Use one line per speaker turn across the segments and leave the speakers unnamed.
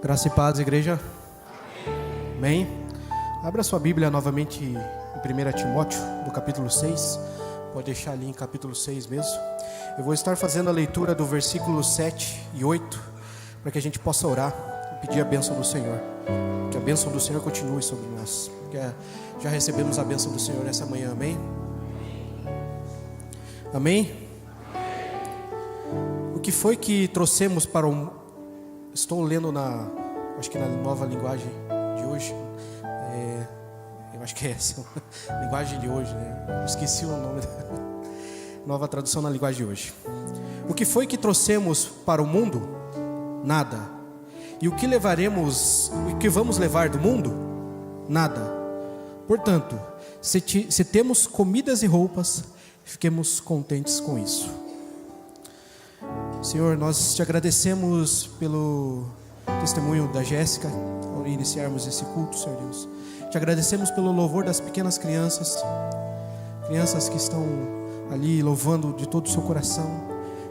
Graça e paz, igreja. Amém. Abra sua Bíblia novamente em 1 Timóteo, do capítulo 6. Pode deixar ali em capítulo 6 mesmo. Eu vou estar fazendo a leitura do versículo 7 e 8, para que a gente possa orar e pedir a bênção do Senhor. Que a bênção do Senhor continue sobre nós. Que já recebemos a bênção do Senhor nessa manhã, amém? Amém? O que foi que trouxemos para o... Estou lendo acho que na nova linguagem de hoje. Eu acho que é essa, linguagem de hoje, né? Eu esqueci o nome da nova tradução na linguagem de hoje. O que foi que trouxemos para o mundo? Nada. E o que vamos levar do mundo? Nada. Portanto, se temos comidas e roupas, fiquemos contentes com isso. Senhor, nós te agradecemos pelo testemunho da Jéssica, ao iniciarmos esse culto, Senhor Deus. Te agradecemos pelo louvor das pequenas crianças que estão ali louvando de todo o seu coração.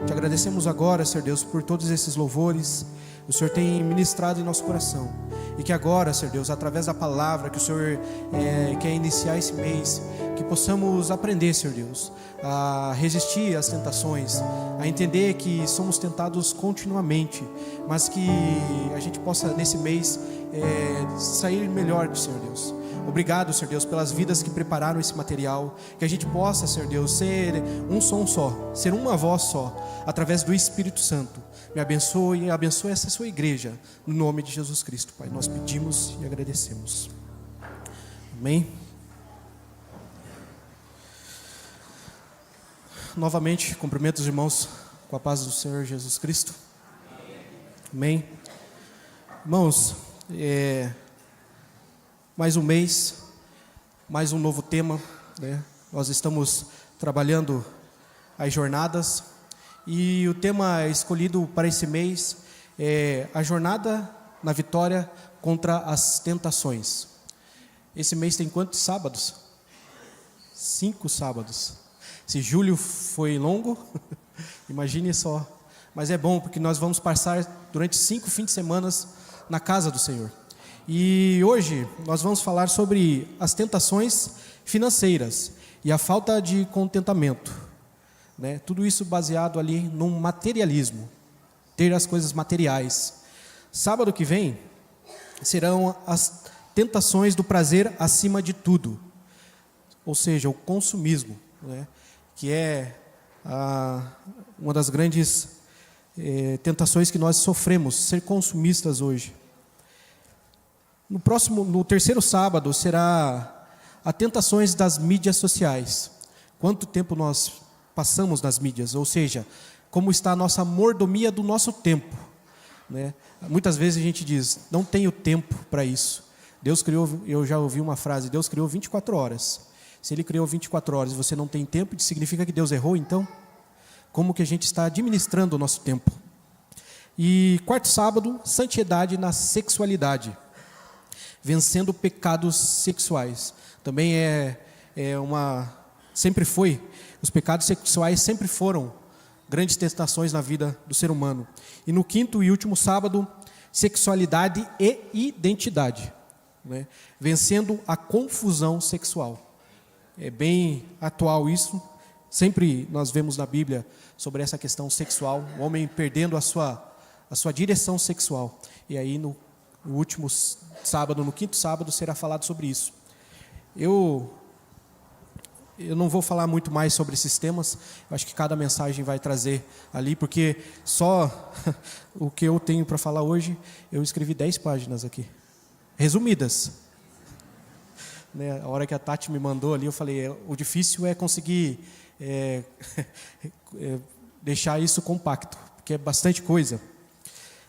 Te agradecemos agora, Senhor Deus, por todos esses louvores. O Senhor tem ministrado em nosso coração. E que agora, Senhor Deus, através da palavra que o Senhor quer iniciar esse mês, que possamos aprender, Senhor Deus, a resistir às tentações, a entender que somos tentados continuamente, mas que a gente possa nesse mês sair melhor, Senhor Deus. Obrigado, Senhor Deus, pelas vidas que prepararam esse material, que a gente possa, Senhor Deus, ser um som só, ser uma voz só, através do Espírito Santo. Me abençoe e abençoe essa sua igreja, no nome de Jesus Cristo, Pai. Nós pedimos e agradecemos. Amém. Novamente, cumprimento os irmãos com a paz do Senhor Jesus Cristo. Amém. Irmãos, mais um mês, mais um novo tema, né? Nós estamos trabalhando as jornadas e o tema escolhido para esse mês é a jornada na vitória contra as tentações. Esse mês tem quantos sábados? 5 sábados. Se julho foi longo, imagine só. Mas é bom porque nós vamos passar durante 5 fins de semana na casa do Senhor. E hoje nós vamos falar sobre as tentações financeiras e a falta de contentamento, né? Tudo isso baseado ali num materialismo, ter as coisas materiais. Sábado que vem serão as tentações do prazer acima de tudo, ou seja, o consumismo, né? Que é uma das grandes tentações que nós sofremos, ser consumistas hoje. No terceiro sábado será as tentações das mídias sociais. Quanto tempo nós passamos nas mídias, ou seja, como está a nossa mordomia do nosso tempo, né? Muitas vezes a gente diz, não tenho tempo para isso. Deus criou, eu já ouvi uma frase, Deus criou 24 horas. Se Ele criou 24 horas e você não tem tempo, significa que Deus errou então? Como que a gente está administrando o nosso tempo? E quarto sábado, santidade na sexualidade, vencendo pecados sexuais. Também sempre foi, os pecados sexuais sempre foram grandes tentações na vida do ser humano. E no quinto e último sábado, sexualidade e identidade, né? Vencendo a confusão sexual. É bem atual isso. Sempre nós vemos na Bíblia sobre essa questão sexual, o homem perdendo a sua direção sexual. E aí no último sábado, no quinto sábado, será falado sobre isso. Eu não vou falar muito mais sobre esses temas. Eu acho que cada mensagem vai trazer ali, porque só o que eu tenho para falar hoje, eu escrevi 10 páginas aqui, resumidas. Né? A hora que a Tati me mandou ali, eu falei, o difícil é conseguir deixar isso compacto, porque é bastante coisa.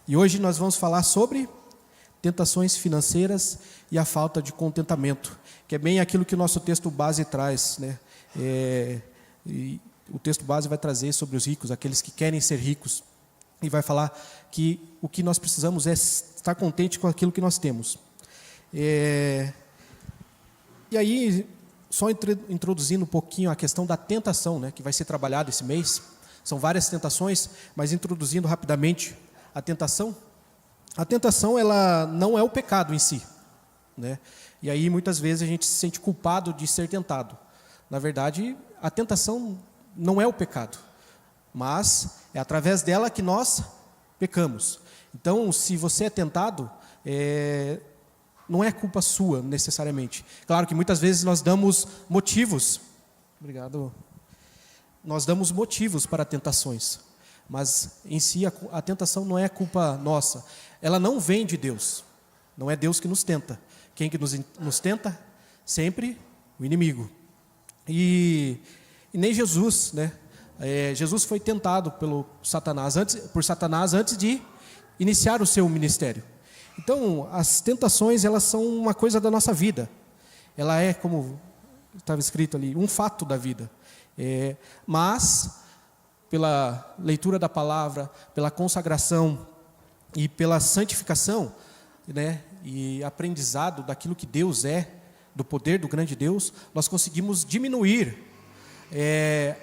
E hoje nós vamos falar sobre tentações financeiras e a falta de contentamento, que é bem aquilo que o nosso texto base traz, né? E o texto base vai trazer sobre os ricos, aqueles que querem ser ricos, e vai falar que o que nós precisamos é estar contente com aquilo que nós temos. E aí, só introduzindo um pouquinho a questão da tentação, né, que vai ser trabalhada esse mês. São várias tentações, mas introduzindo rapidamente a tentação. A tentação, ela não é o pecado em si, né? E aí muitas vezes a gente se sente culpado de ser tentado. Na verdade, a tentação não é o pecado, mas é através dela que nós pecamos. Então, se você é tentado, não é culpa sua necessariamente. Claro que muitas vezes nós damos motivos. Obrigado. Nós damos motivos para tentações, mas em si a tentação não é culpa nossa. Ela não vem de Deus. Não é Deus que nos tenta. Quem que nos tenta? Sempre o inimigo. E nem Jesus, né? Jesus foi tentado por Satanás antes de iniciar o seu ministério. Então, as tentações, elas são uma coisa da nossa vida. Ela é, como estava escrito ali, um fato da vida. Mas, pela leitura da palavra, pela consagração e pela santificação, né, e aprendizado daquilo que Deus é, do poder do grande Deus, nós conseguimos diminuir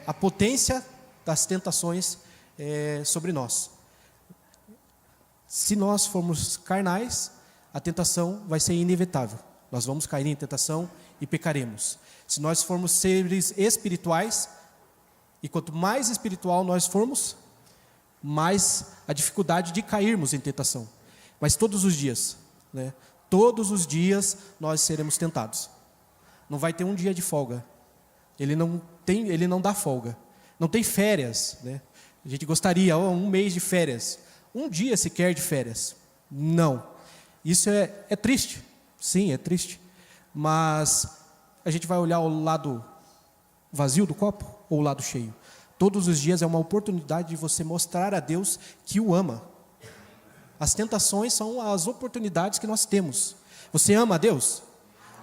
a potência das tentações sobre nós. Se nós formos carnais, a tentação vai ser inevitável. Nós vamos cair em tentação e pecaremos. Se nós formos seres espirituais, e quanto mais espiritual nós formos, mais a dificuldade de cairmos em tentação. Mas todos os dias, né? Todos os dias nós seremos tentados. Não vai ter um dia de folga. Ele não dá folga. Não tem férias, né? A gente gostaria, um mês de férias. Um dia sequer de férias. Não. Isso é triste. Sim, é triste. Mas a gente vai olhar o lado vazio do copo ou o lado cheio? Todos os dias é uma oportunidade de você mostrar a Deus que o ama. As tentações são as oportunidades que nós temos. Você ama a Deus?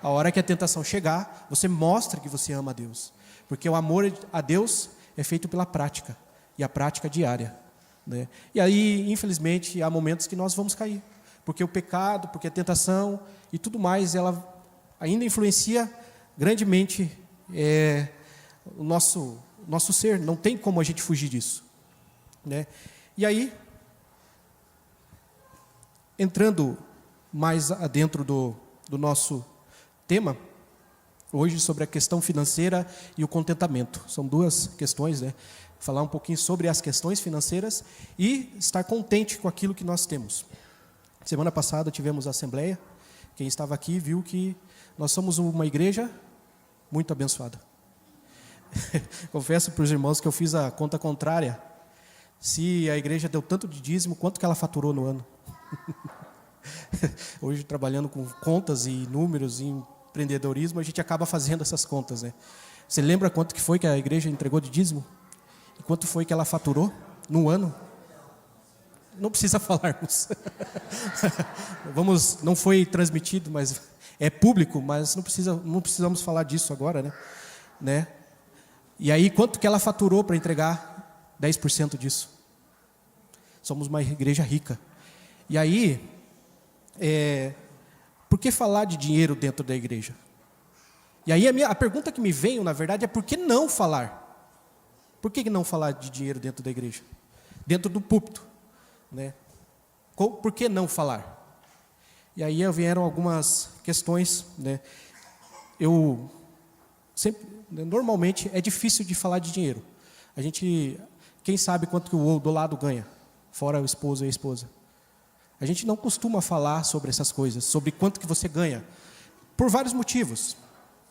A hora que a tentação chegar, você mostra que você ama a Deus. Porque o amor a Deus é feito pela prática. E a prática diária, né? E aí, infelizmente, há momentos que nós vamos cair. Porque o pecado, porque a tentação e tudo mais, ela ainda influencia grandemente o nosso ser. Não tem como a gente fugir disso, né? E aí, entrando mais adentro do nosso tema, hoje sobre a questão financeira e o contentamento. São duas questões, né? Falar um pouquinho sobre as questões financeiras e estar contente com aquilo que nós temos. Semana passada tivemos a assembleia. Quem estava aqui viu que nós somos uma igreja muito abençoada. Confesso para os irmãos que eu fiz a conta contrária. Se a igreja deu tanto de dízimo, quanto que ela faturou no ano? Hoje, trabalhando com contas e números e empreendedorismo, a gente acaba fazendo essas contas, né? Você lembra quanto que foi que a igreja entregou de dízimo? E quanto foi que ela faturou no ano? Não precisa falarmos. Não foi transmitido, mas é público, mas não precisamos falar disso agora, né? E aí, quanto que ela faturou para entregar 10% disso? Somos uma igreja rica. E aí, por que falar de dinheiro dentro da igreja? E aí a pergunta que me veio, na verdade, é por que não falar? Por que não falar de dinheiro dentro da igreja? Dentro do púlpito, né? Por que não falar? E aí vieram algumas questões, né? Normalmente é difícil de falar de dinheiro. Quem sabe quanto que o do lado ganha, fora o esposo e a esposa? A gente não costuma falar sobre essas coisas, sobre quanto que você ganha, por vários motivos.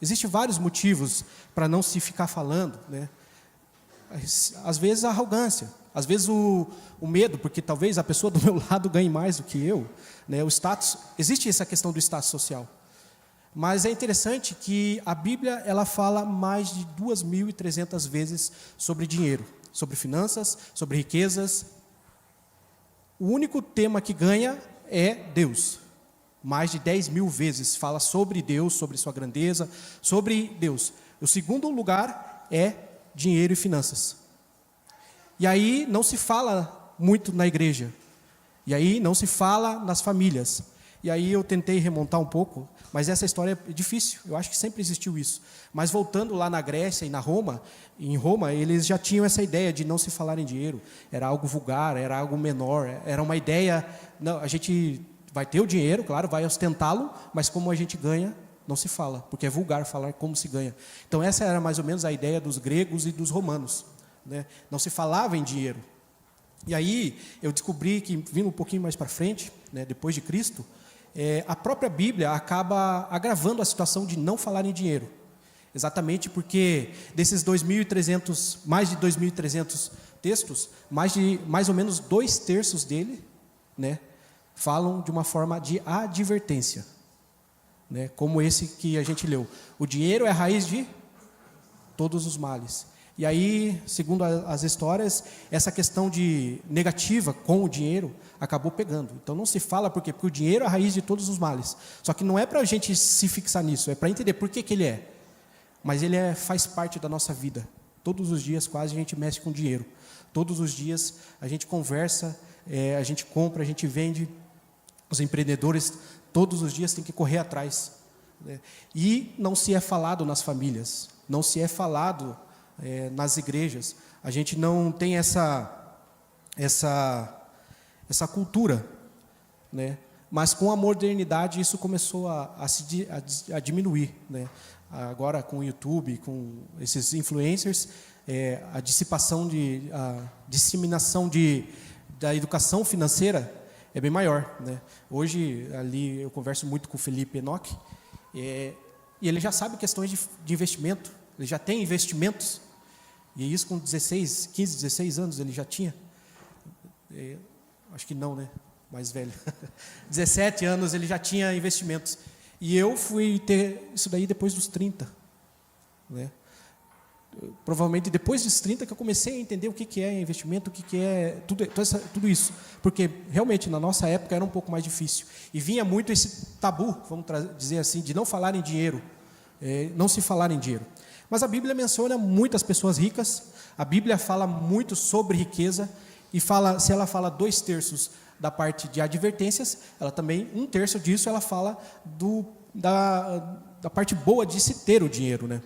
Existem vários motivos para não se ficar falando, né? Às vezes a arrogância, às vezes o medo, porque talvez a pessoa do meu lado ganhe mais do que eu, né? O status, existe essa questão do status social. Mas é interessante que a Bíblia, ela fala mais de 2.300 vezes sobre dinheiro, sobre finanças, sobre riquezas. O único tema que ganha é Deus. Mais de 10.000 vezes fala sobre Deus, sobre sua grandeza, sobre Deus. O segundo lugar é dinheiro e finanças. E aí não se fala muito na igreja. E aí não se fala nas famílias. E aí eu tentei remontar um pouco, mas essa história é difícil, eu acho que sempre existiu isso. Mas voltando lá na Grécia e em Roma, eles já tinham essa ideia de não se falar em dinheiro. Era algo vulgar, era algo menor, era uma ideia, não, a gente vai ter o dinheiro, claro, vai ostentá-lo, mas como a gente ganha, não se fala, porque é vulgar falar como se ganha. Então essa era mais ou menos a ideia dos gregos e dos romanos, né? Não se falava em dinheiro. E aí eu descobri que, vindo um pouquinho mais para frente, né, depois de Cristo, a própria Bíblia acaba agravando a situação de não falar em dinheiro. Exatamente porque desses mais de 2.300 textos, mais ou menos 2/3 dele, né, falam de uma forma de advertência, né, como esse que a gente leu. O dinheiro é a raiz de todos os males. E aí, segundo as histórias, essa questão de negativa com o dinheiro acabou pegando. Então não se fala por quê? Porque o dinheiro é a raiz de todos os males. Só que não é para a gente se fixar nisso, é para entender por que ele é. Mas ele faz parte da nossa vida. Todos os dias quase a gente mexe com dinheiro. Todos os dias a gente conversa, a gente compra, a gente vende. Os empreendedores todos os dias têm que correr atrás, né? E não se é falado nas famílias, não se é falado nas igrejas. A gente não tem essa cultura, né? Mas com a modernidade isso começou a diminuir, né? Agora com o YouTube, com esses influencers, a disseminação da educação financeira é bem maior, né? Hoje ali eu converso muito com o Felipe Enoch, e ele já sabe questões de investimento, ele já tem investimentos. E isso com 15, 16 anos ele já tinha. Acho que não, né? Mais velho. 17 anos ele já tinha investimentos. E eu fui ter isso daí depois dos 30. Né? Provavelmente depois dos 30 que eu comecei a entender o que é investimento, o que é tudo isso. Porque realmente na nossa época era um pouco mais difícil. E vinha muito esse tabu, vamos dizer assim, de não falar em dinheiro. Não se falar em dinheiro. Mas a Bíblia menciona muitas pessoas ricas, a Bíblia fala muito sobre riqueza, e se ela fala 2/3 da parte de advertências, ela também, 1/3 disso, ela fala da parte boa de se ter o dinheiro, né?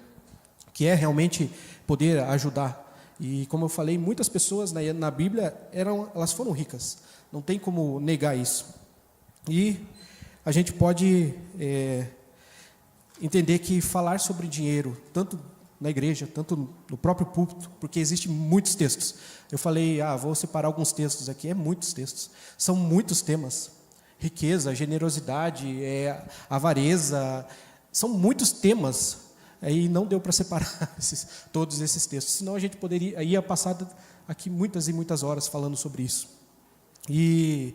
Que é realmente poder ajudar. E como eu falei, muitas pessoas na Bíblia, elas foram ricas, não tem como negar isso. E a gente pode entender que falar sobre dinheiro, tanto na igreja, tanto no próprio púlpito, porque existem muitos textos. Eu falei, vou separar alguns textos aqui, muitos textos. São muitos temas. Riqueza, generosidade, avareza, são muitos temas. Aí não deu para separar todos esses textos, senão a gente ia passar aqui muitas e muitas horas falando sobre isso. E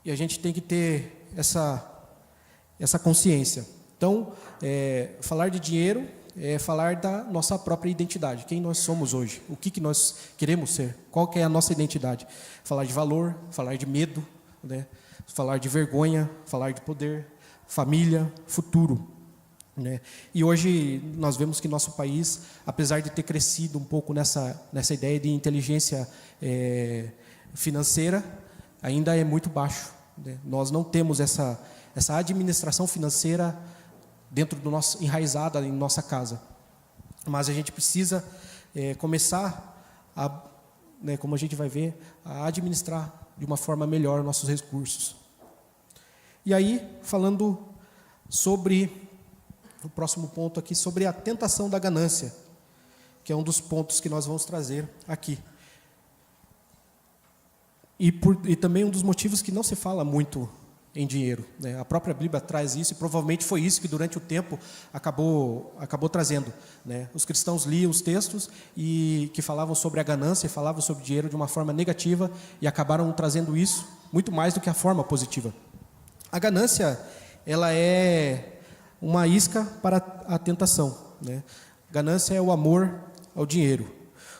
a gente tem que ter essa consciência. Então, falar de dinheiro é falar da nossa própria identidade, quem nós somos hoje, o que nós queremos ser, qual que é a nossa identidade. Falar de valor, falar de medo, né? Falar de vergonha, falar de poder, família, futuro, né? E hoje nós vemos que nosso país, apesar de ter crescido um pouco nessa ideia de inteligência financeira, ainda é muito baixo, né? Nós não temos essa administração financeira enraizada em nossa casa. Mas a gente precisa começar como a gente vai ver, a administrar de uma forma melhor nossos recursos. E aí, falando sobre o próximo ponto aqui, sobre a tentação da ganância, que é um dos pontos que nós vamos trazer aqui. E também um dos motivos que não se fala muito em dinheiro, né? A própria Bíblia traz isso, e provavelmente foi isso que durante o tempo acabou trazendo, né? Os cristãos liam os textos que falavam sobre a ganância, falavam sobre dinheiro de uma forma negativa, e acabaram trazendo isso muito mais do que a forma positiva. A ganância, ela é uma isca para a tentação, né? Ganância é o amor ao dinheiro,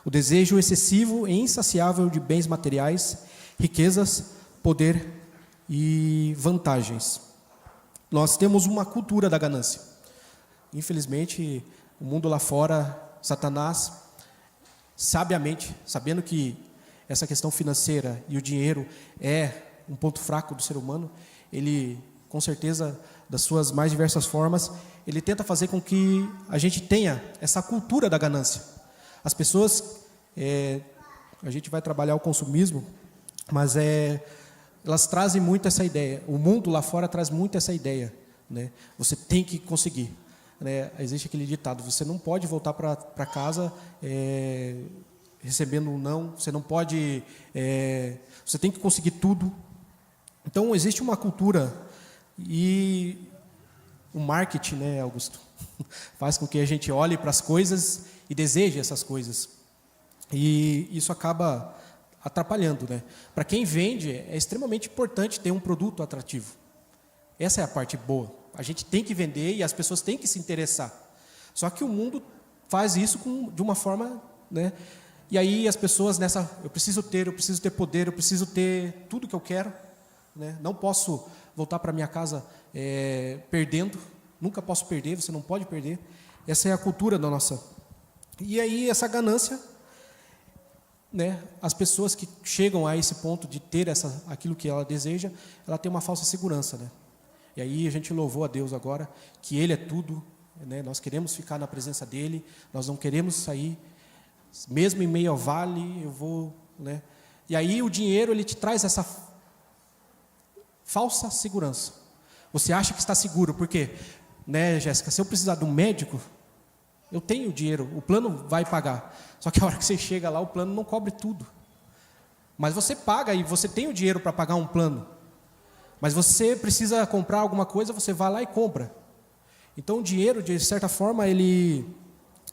o desejo excessivo e insaciável de bens materiais, riquezas, poder e vantagens. Nós temos uma cultura da ganância. Infelizmente, o mundo lá fora, Satanás, sabiamente, sabendo que essa questão financeira e o dinheiro é um ponto fraco do ser humano, ele, com certeza, das suas mais diversas formas, ele tenta fazer com que a gente tenha essa cultura da ganância. As pessoas, a gente vai trabalhar o consumismo, mas elas trazem muito essa ideia. O mundo lá fora traz muito essa ideia, né? Você tem que conseguir, né? Existe aquele ditado: você não pode voltar para casa recebendo um não. Você não pode. Você tem que conseguir tudo. Então existe uma cultura, e o marketing, né, Augusto, faz com que a gente olhe para as coisas e deseje essas coisas. E isso acaba atrapalhando, né? Para quem vende, é extremamente importante ter um produto atrativo. Essa é a parte boa. A gente tem que vender e as pessoas têm que se interessar. Só que o mundo faz isso de uma forma, né? E aí as pessoas eu preciso ter poder, eu preciso ter tudo que eu quero, né? Não posso voltar para minha casa perdendo. Nunca posso perder, você não pode perder. Essa é a cultura da nossa. E aí essa ganância, né? As pessoas que chegam a esse ponto de ter aquilo que ela deseja, ela tem uma falsa segurança, né? E aí a gente louvou a Deus agora, que Ele é tudo, né? Nós queremos ficar na presença dEle, nós não queremos sair, mesmo em meio ao vale, eu vou, né? E aí o dinheiro, ele te traz essa falsa segurança. Você acha que está seguro, porque, né, Jéssica, se eu precisar de um médico, eu tenho dinheiro, o plano vai pagar. Só que a hora que você chega lá, o plano não cobre tudo. Mas você paga e você tem o dinheiro para pagar um plano. Mas você precisa comprar alguma coisa, você vai lá e compra. Então o dinheiro, de certa forma,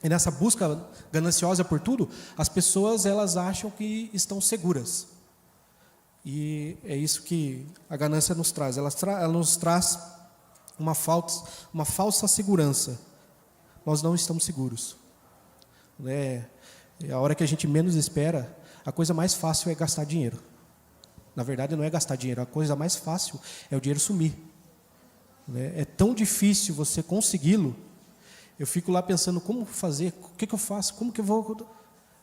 nessa busca gananciosa por tudo, as pessoas, elas acham que estão seguras. E é isso que a ganância nos traz. Ela nos traz uma falsa segurança. Nós não estamos seguros, né? A hora que a gente menos espera, a coisa mais fácil é gastar dinheiro. Na verdade, não é gastar dinheiro, a coisa mais fácil é o dinheiro sumir, né? É tão difícil você consegui-lo. Eu fico lá pensando, como fazer, o que eu faço, como que eu vou...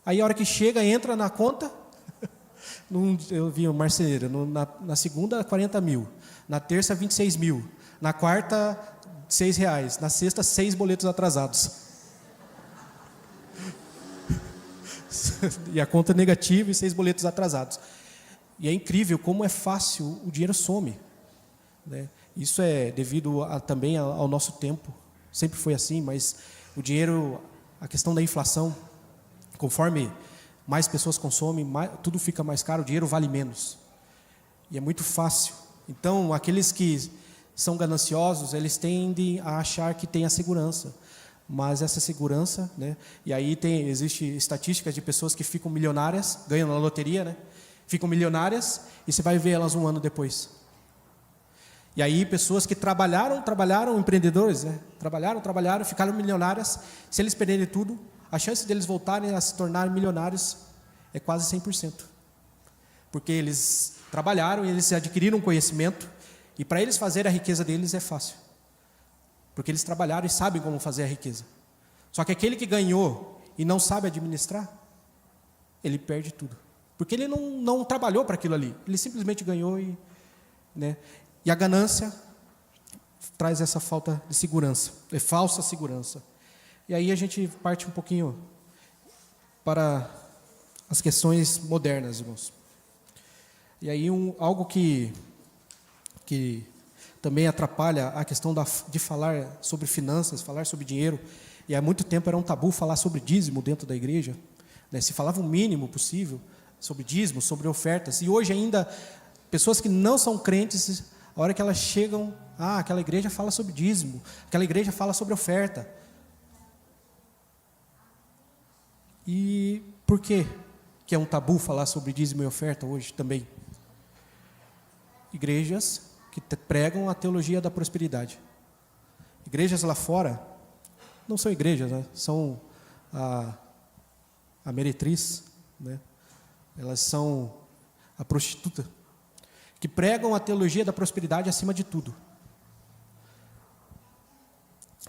Aí a hora que chega, entra na conta, eu vi o marceneiro, na segunda 40 mil, na terça 26 mil, na quarta R$6, na sexta 6 boletos atrasados. E a conta negativa e 6 boletos atrasados. E é incrível como é fácil, o dinheiro some, né? Isso é devido também ao nosso tempo. Sempre foi assim, mas o dinheiro, a questão da inflação, conforme mais pessoas consomem, tudo fica mais caro, o dinheiro vale menos. E é muito fácil. Então, aqueles que são gananciosos, eles tendem a achar que tem a segurança. Mas essa segurança, né? E aí existe estatísticas de pessoas que ficam milionárias, ganham na loteria, né? Ficam milionárias e você vai ver elas um ano depois. E aí pessoas que trabalharam, empreendedores, né? Trabalharam, ficaram milionárias. Se eles perderem tudo, a chance deles voltarem a se tornar milionários é quase 100%. Porque eles trabalharam e eles adquiriram conhecimento, e para eles fazerem a riqueza deles é fácil. Porque eles trabalharam e sabem como fazer a riqueza. Só que aquele que ganhou e não sabe administrar, ele perde tudo. Porque ele não trabalhou para aquilo ali. Ele simplesmente ganhou né? E a ganância traz essa falta de segurança, falsa segurança. E aí a gente parte um pouquinho para as questões modernas, irmãos. E aí algo que também atrapalha a questão de falar sobre finanças, falar sobre dinheiro. E há muito tempo era um tabu falar sobre dízimo dentro da igreja, né? Se falava o mínimo possível sobre dízimo, sobre ofertas. E hoje ainda, pessoas que não são crentes, a hora que elas chegam, aquela igreja fala sobre dízimo, aquela igreja fala sobre oferta. E por que é um tabu falar sobre dízimo e oferta hoje também? Igrejas que pregam a teologia da prosperidade. Igrejas lá fora não são igrejas, né? São a meretriz, né? Elas são a prostituta, que pregam a teologia da prosperidade acima de tudo.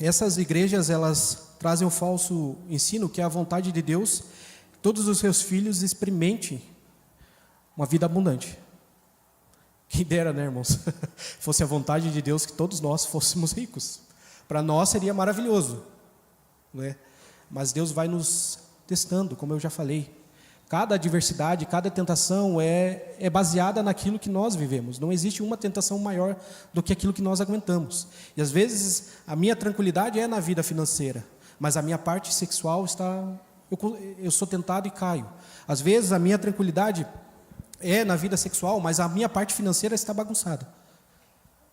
Essas igrejas, elas trazem um falso ensino, que é a vontade de Deus, que todos os seus filhos experimentem uma vida abundante. Quem dera, né, irmãos? Fosse a vontade de Deus que todos nós fôssemos ricos. Para nós seria maravilhoso, né? Mas Deus vai nos testando, como eu já falei. Cada adversidade, cada tentação é baseada naquilo que nós vivemos. Não existe uma tentação maior do que aquilo que nós aguentamos. E às vezes a minha tranquilidade é na vida financeira, mas a minha parte sexual está... Eu sou tentado e caio. Às vezes a minha tranquilidade é na vida sexual, mas a minha parte financeira está bagunçada,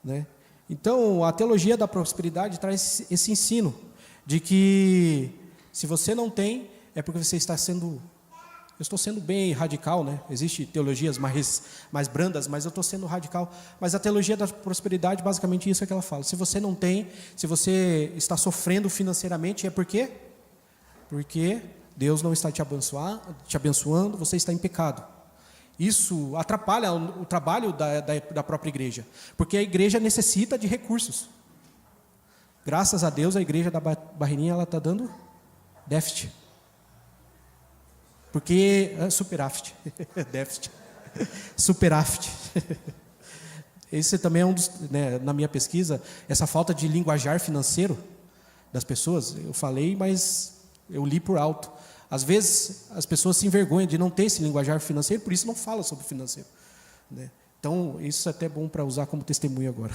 né? Então, a teologia da prosperidade traz esse ensino de que se você não tem, é porque você está sendo... Eu estou sendo bem radical, né? Existem teologias mais brandas, mas eu estou sendo radical. Mas a teologia da prosperidade, basicamente isso é que ela fala. Se você não tem, se você está sofrendo financeiramente, é por quê? Porque Deus não está te abençoando, você está em pecado. Isso atrapalha o trabalho da própria igreja, porque a igreja necessita de recursos. Graças a Deus, a igreja da Barreirinha ela está dando déficit. Porque superávit, déficit, superávit. Esse também é um dos, né, na minha pesquisa, essa falta de linguajar financeiro das pessoas. Eu falei, mas eu li por alto. Às vezes as pessoas se envergonham de não ter esse linguajar financeiro, por isso não fala sobre financeiro, né? Então isso é até bom para usar como testemunho agora.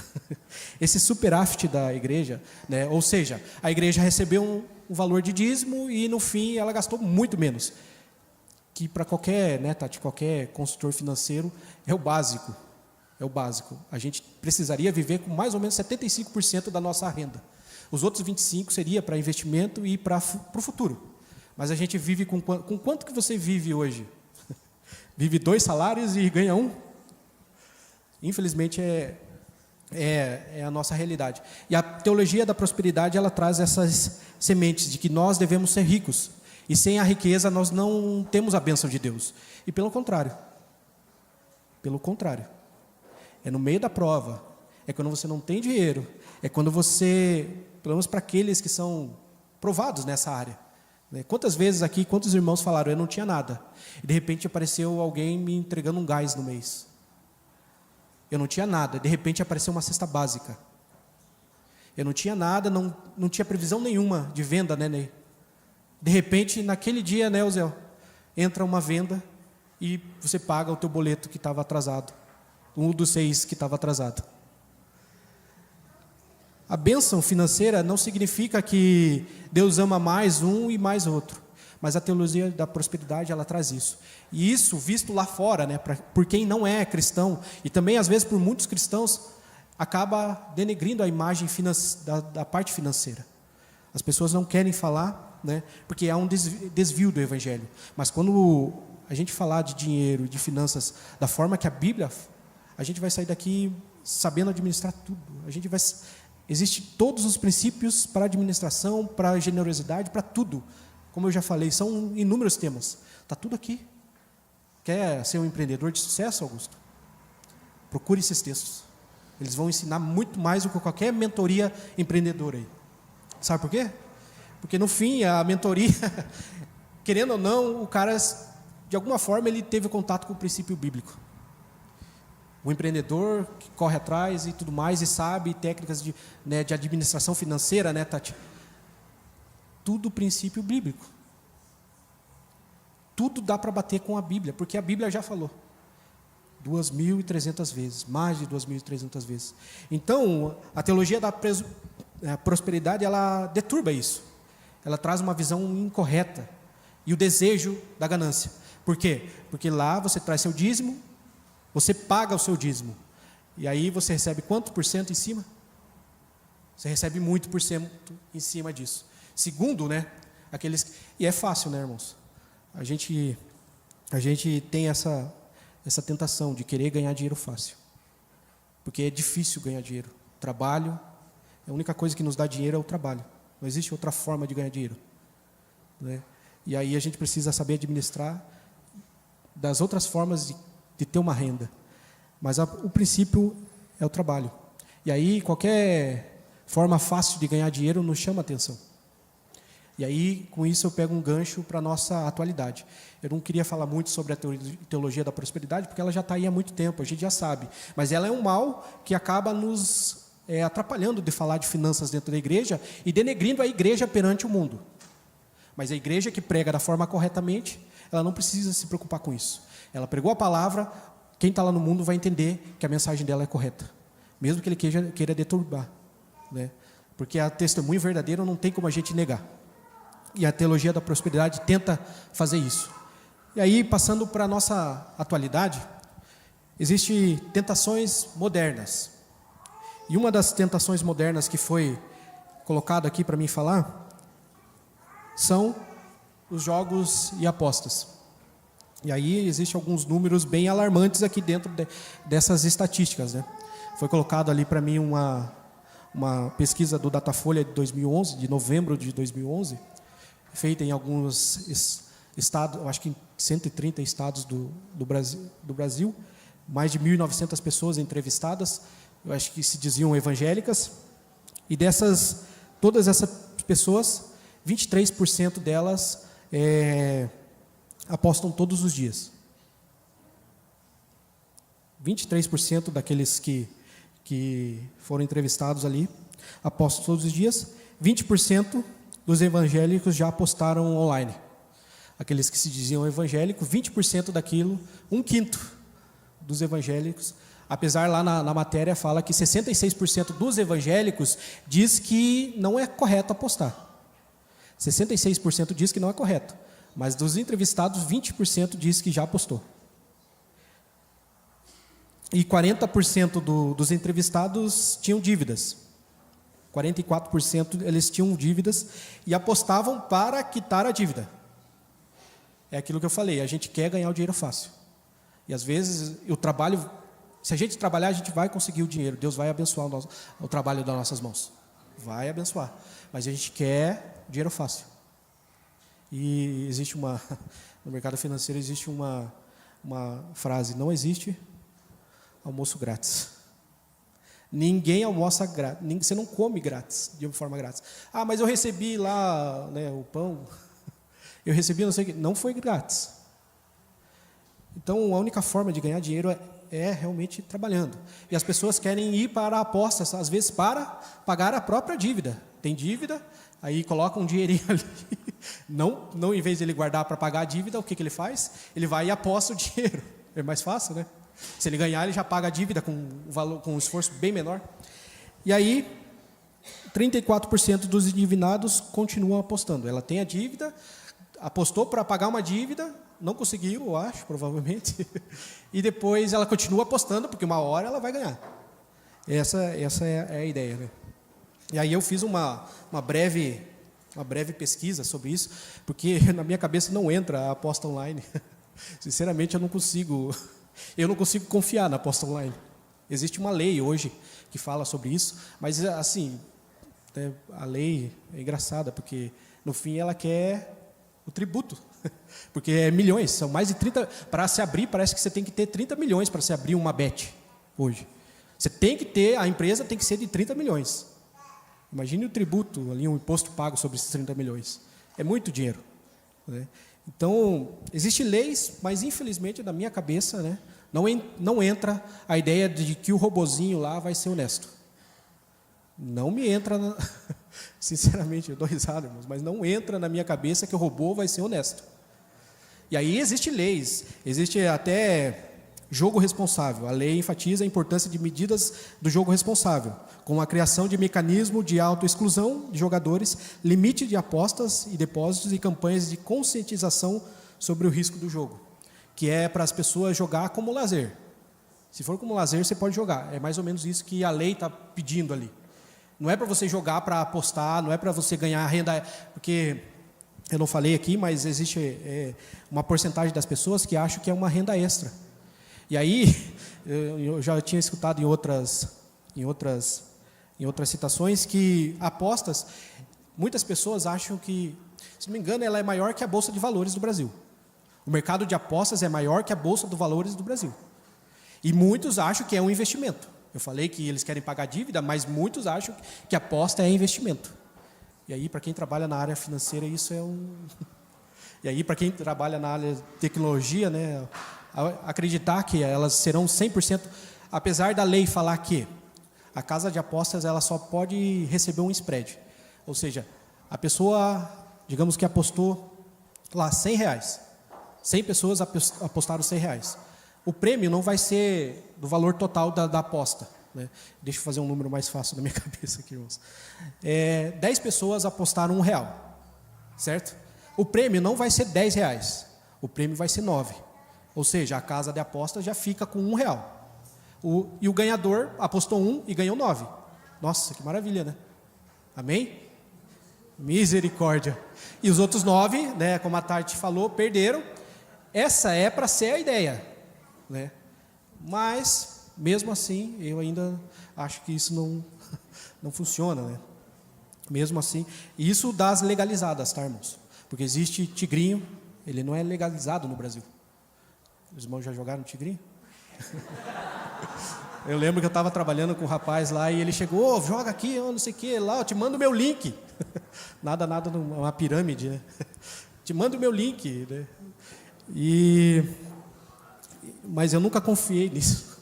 Esse superávit da igreja, né, ou seja, a igreja recebeu um valor de dízimo e no fim ela gastou muito menos. Que para qualquer, né, Tati, qualquer consultor financeiro é o básico. É o básico. A gente precisaria viver com mais ou menos 75% da nossa renda. Os outros 25% seria para investimento e para o futuro. Mas a gente vive com quanto que você vive hoje? Vive 2 salários e ganha 1? Infelizmente é a nossa realidade. E a teologia da prosperidade ela traz essas sementes de que nós devemos ser ricos. E sem a riqueza nós não temos a bênção de Deus. E pelo contrário, é no meio da prova, é quando você não tem dinheiro, é quando você, pelo menos para aqueles que são provados nessa área, né? Quantas vezes aqui, quantos irmãos falaram, eu não tinha nada, e de repente apareceu alguém me entregando um gás no mês. Eu não tinha nada, de repente apareceu uma cesta básica. Eu não tinha nada, não tinha previsão nenhuma de venda, né, Ney? De repente, naquele dia, né, Zé, entra uma venda e você paga o teu boleto que estava atrasado. Um dos 6 que estava atrasado. A bênção financeira não significa que Deus ama mais um e mais outro. Mas a teologia da prosperidade, ela traz isso. E isso, visto lá fora, né, por quem não é cristão, e também às vezes por muitos cristãos, acaba denegrindo a imagem da parte financeira. As pessoas não querem falar, né, porque há um desvio do evangelho. Mas quando a gente falar de dinheiro, de finanças, da forma que a Bíblia, a gente vai sair daqui sabendo administrar tudo. Existem todos os princípios para administração, para generosidade, para tudo. Como eu já falei, são inúmeros temas. Está tudo aqui. Quer ser um empreendedor de sucesso, Augusto? Procure esses textos. Eles vão ensinar muito mais do que qualquer mentoria empreendedora aí. Sabe por quê? Porque no fim, a mentoria, querendo ou não, o cara, de alguma forma, ele teve contato com o princípio bíblico. O empreendedor que corre atrás e tudo mais, e sabe técnicas de administração financeira, né, Tati? Tudo princípio bíblico. Tudo dá para bater com a Bíblia, porque a Bíblia já falou. 2.300 vezes, mais de 2.300 vezes. Então, a teologia da prosperidade, ela deturba isso. Ela traz uma visão incorreta e o desejo da ganância. Por quê? Porque lá você traz seu dízimo, você paga o seu dízimo. E aí você recebe quanto por cento em cima? Você recebe muito por cento em cima disso. Segundo, né, e é fácil, né, irmãos? A gente tem essa tentação de querer ganhar dinheiro fácil. Porque é difícil ganhar dinheiro. Trabalho, a única coisa que nos dá dinheiro é o trabalho. Não existe outra forma de ganhar dinheiro, né? E aí a gente precisa saber administrar das outras formas de ter uma renda. Mas o princípio é o trabalho. E aí qualquer forma fácil de ganhar dinheiro nos chama a atenção. E aí, com isso, eu pego um gancho para a nossa atualidade. Eu não queria falar muito sobre a teologia da prosperidade, porque ela já está aí há muito tempo, a gente já sabe. Mas ela é um mal que acaba nos atrapalhando de falar de finanças dentro da igreja e denegrindo a igreja perante o mundo. Mas a igreja que prega da forma corretamente, ela não precisa se preocupar com isso. Ela pregou a palavra, quem está lá no mundo vai entender que a mensagem dela é correta, mesmo que ele queira deturbar, né? Porque a testemunho verdadeiro não tem como a gente negar. E a teologia da prosperidade tenta fazer isso. E aí, passando para a nossa atualidade, existem tentações modernas. E uma das tentações modernas que foi colocada aqui para mim falar são os jogos e apostas. E aí existem alguns números bem alarmantes aqui dentro dessas estatísticas, né? Foi colocado ali para mim uma pesquisa do Datafolha de 2011, de novembro de 2011, feita em alguns estados, eu acho que em 130 estados do Brasil, mais de 1.900 pessoas entrevistadas, eu acho que se diziam evangélicas, e todas essas pessoas, 23% delas apostam todos os dias. 23% daqueles que foram entrevistados ali apostam todos os dias. 20% dos evangélicos já apostaram online. Aqueles que se diziam evangélicos, 20% daquilo, 1/5 dos evangélicos, apesar lá na matéria fala que 66% dos evangélicos diz que não é correto apostar. 66% diz que não é correto, mas dos entrevistados, 20% diz que já apostou. E 40% dos entrevistados tinham dívidas. 44% eles tinham dívidas e apostavam para quitar a dívida. É aquilo que eu falei, a gente quer ganhar o dinheiro fácil. E às vezes o trabalho, se a gente trabalhar, a gente vai conseguir o dinheiro. Deus vai abençoar o trabalho das nossas mãos. Vai abençoar. Mas a gente quer dinheiro fácil. E existe no mercado financeiro existe uma frase, não existe almoço grátis. Ninguém almoça grátis, você não come grátis, de forma grátis. Ah, mas eu recebi lá, né, o pão, eu recebi não sei o que, não foi grátis. Então, a única forma de ganhar dinheiro é realmente trabalhando. E as pessoas querem ir para apostas, às vezes para pagar a própria dívida. Tem dívida, aí coloca um dinheirinho ali. Não em vez de ele guardar para pagar a dívida, o que ele faz? Ele vai e aposta o dinheiro. É mais fácil, né? Se ele ganhar, ele já paga a dívida com um esforço bem menor. E aí, 34% dos endividados continuam apostando. Ela tem a dívida, apostou para pagar uma dívida, não conseguiu, eu acho, provavelmente. E depois ela continua apostando, porque uma hora ela vai ganhar. Essa é a ideia, né? E aí eu fiz uma breve pesquisa sobre isso, porque na minha cabeça não entra a aposta online. Sinceramente, eu não consigo confiar na aposta online. Existe uma lei hoje que fala sobre isso, mas assim, a lei é engraçada, porque no fim ela quer o tributo, porque é milhões, são mais de 30, para se abrir parece que você tem que ter 30 milhões para se abrir uma bet hoje. Você tem que ter, a empresa tem que ser de 30 milhões. Imagine o tributo, ali um imposto pago sobre esses 30 milhões. É muito dinheiro, né? Então, existem leis, mas infelizmente na minha cabeça, né, não entra a ideia de que o robozinho lá vai ser honesto. Não me entra, sinceramente, eu dou risada, irmãos, mas não entra na minha cabeça que o robô vai ser honesto. E aí existem leis, existe até jogo responsável. A lei enfatiza a importância de medidas do jogo responsável, com a criação de mecanismo de autoexclusão de jogadores, limite de apostas e depósitos e campanhas de conscientização sobre o risco do jogo, que é para as pessoas jogar como lazer. Se for como lazer, você pode jogar. É mais ou menos isso que a lei está pedindo ali. Não é para você jogar para apostar, não é para você ganhar renda, porque eu não falei aqui, mas existe uma porcentagem das pessoas que acham que é uma renda extra. E aí, eu já tinha escutado em outras citações que apostas, muitas pessoas acham que, se não me engano, ela é maior que a Bolsa de Valores do Brasil. O mercado de apostas é maior que a Bolsa de Valores do Brasil. E muitos acham que é um investimento. Eu falei que eles querem pagar dívida, mas muitos acham que aposta é investimento. E aí, para quem trabalha na área financeira, isso é um... E aí, para quem trabalha na área de tecnologia, né, acreditar que elas serão 100%, apesar da lei falar que a casa de apostas ela só pode receber um spread. Ou seja, a pessoa, digamos que apostou lá R$100. 100 pessoas apostaram R$100. O prêmio não vai ser do valor total da aposta. Né? Deixa eu fazer um número mais fácil na minha cabeça aqui, irmãos. 10 pessoas apostaram R$1, certo? O prêmio não vai ser R$10, o prêmio vai ser 9. Ou seja, a casa de apostas já fica com R$1. E o ganhador apostou 1 e ganhou 9. Nossa, que maravilha, né? Amém? Misericórdia. E os outros 9, né, como a Tati falou, perderam. Essa é para ser a ideia, né? Mas, mesmo assim, eu ainda acho que isso não funciona, né? Mesmo assim, isso das legalizadas, tá, irmãos? Porque existe tigrinho, ele não é legalizado no Brasil. Os irmãos já jogaram tigrinho? Eu lembro que eu estava trabalhando com um rapaz lá e ele chegou, joga aqui, não sei o que, lá, eu te mando o meu link. Nada, uma pirâmide, né? Te mando o meu link, né? Mas eu nunca confiei nisso.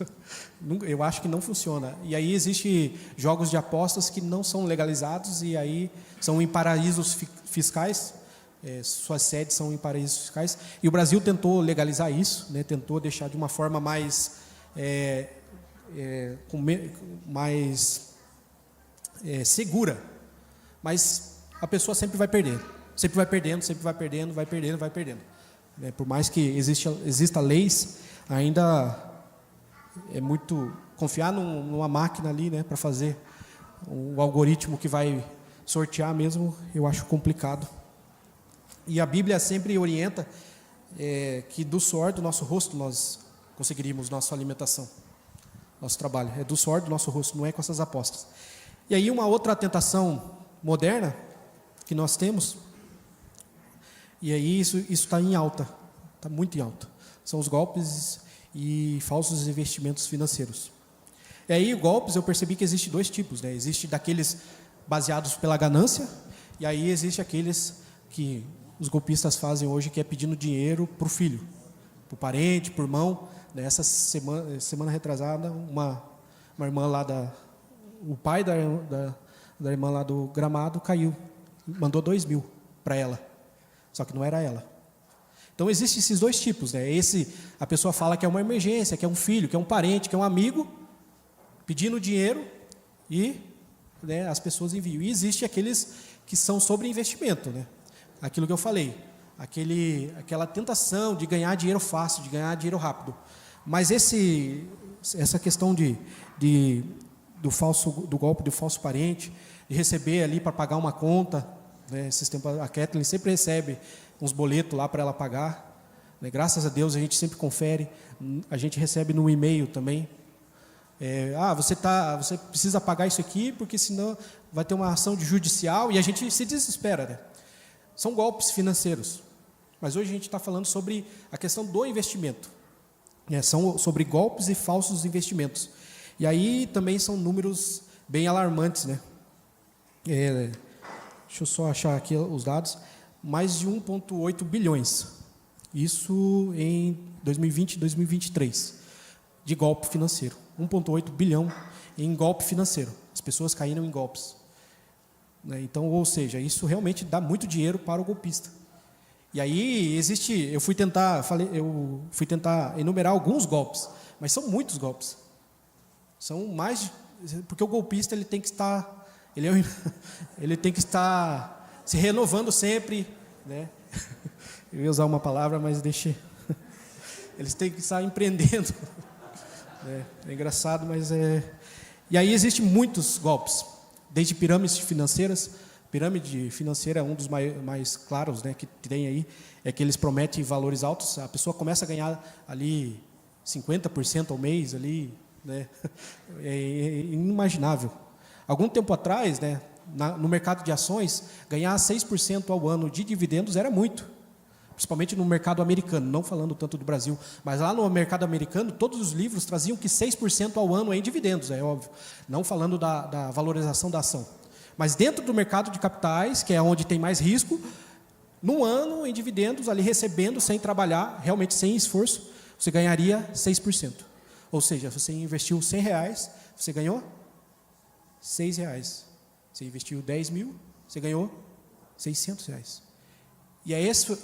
Eu acho que não funciona. E aí existe jogos de apostas que não são legalizados e aí são em paraísos fiscais. Suas sedes são em paraísos fiscais. E o Brasil tentou legalizar isso, né? Tentou deixar de uma forma mais segura. Mas a pessoa sempre vai perder. Sempre vai perdendo, sempre vai perdendo, vai perdendo, vai perdendo. Por mais que exista leis, ainda é muito confiar numa máquina ali, né, para fazer o algoritmo que vai sortear mesmo, eu acho complicado. E a Bíblia sempre orienta que do suor do nosso rosto nós conseguiríamos nossa alimentação, nosso trabalho. É do suor do nosso rosto, não é com essas apostas. E aí uma outra tentação moderna que nós temos, e aí isso está em alta, está muito em alta, são os golpes e falsos investimentos financeiros. E aí golpes eu percebi que existe dois tipos, né? Existe daqueles baseados pela ganância, e aí existe aqueles que os golpistas fazem hoje, que é pedindo dinheiro para o filho, para o parente, para o irmão. Nessa semana retrasada, uma irmã lá o pai da irmã lá do Gramado caiu, mandou 2.000 para ela, só que não era ela. Então existem esses dois tipos, né? A pessoa fala que é uma emergência, que é um filho, que é um parente, que é um amigo, pedindo dinheiro e, né, as pessoas enviam. E existe aqueles que são sobre investimento, né? Aquilo que eu falei, aquela tentação de ganhar dinheiro fácil, de ganhar dinheiro rápido. Mas essa questão do golpe do falso parente, de receber ali para pagar uma conta, né? Esses tempos a Kathleen sempre recebe uns boletos lá para ela pagar, né? Graças a Deus a gente sempre confere, a gente recebe no e-mail também. Você precisa pagar isso aqui, porque senão vai ter uma ação judicial, e a gente se desespera, né? São golpes financeiros, mas hoje a gente está falando sobre a questão do investimento, né? São sobre golpes e falsos investimentos, e aí também são números bem alarmantes, né? Deixa eu só achar aqui os dados, mais de 1,8 bilhões, isso em 2020 e 2023, de golpe financeiro, 1,8 bilhão em golpe financeiro, as pessoas caíram em golpes, né? Então, ou seja, isso realmente dá muito dinheiro para o golpista. E aí eu fui tentar enumerar alguns golpes, mas são muitos golpes, são mais, porque o golpista ele tem que estar se renovando sempre, né? Eu ia usar uma palavra, mas deixe. Eles têm que estar empreendendo. É engraçado, mas é. E aí existem muitos golpes, desde pirâmides financeiras. Pirâmide financeira é um dos mais claros, né, que tem aí, é que eles prometem valores altos. A pessoa começa a ganhar ali 50% ao mês, ali, né? É inimaginável. Algum tempo atrás, né, no mercado de ações, ganhar 6% ao ano de dividendos era muito, principalmente no mercado americano, não falando tanto do Brasil, mas lá no mercado americano, todos os livros traziam que 6% ao ano em dividendos, é óbvio, não falando da valorização da ação. Mas dentro do mercado de capitais, que é onde tem mais risco, num ano, em dividendos, ali recebendo, sem trabalhar, realmente sem esforço, você ganharia 6%. Ou seja, você investiu R$100, você ganhou R$6. Você investiu 10 mil, você ganhou R$600. E